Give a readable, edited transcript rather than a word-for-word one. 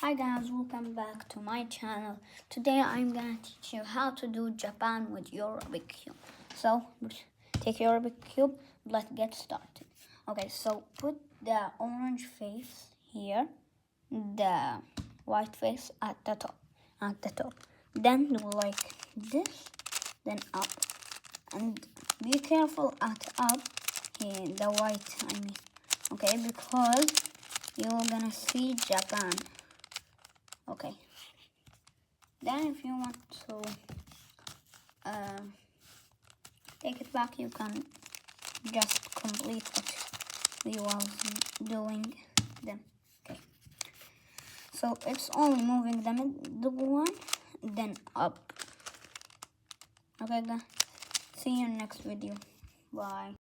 Hi guys, welcome back to my channel. Today I'm gonna teach you how to do Japan with your Rubik cube. So take your Rubik cube, let's get started. Okay, so put the orange face here, the white face at the top. Then do like this, then up. And be careful at up here, the white I mean. Okay, because you're gonna see Japan. Okay, then if you want to take it back, you can just complete what we was doing then. Okay, so it's only moving the middle one, then up. Okay guys, see you in next video. Bye.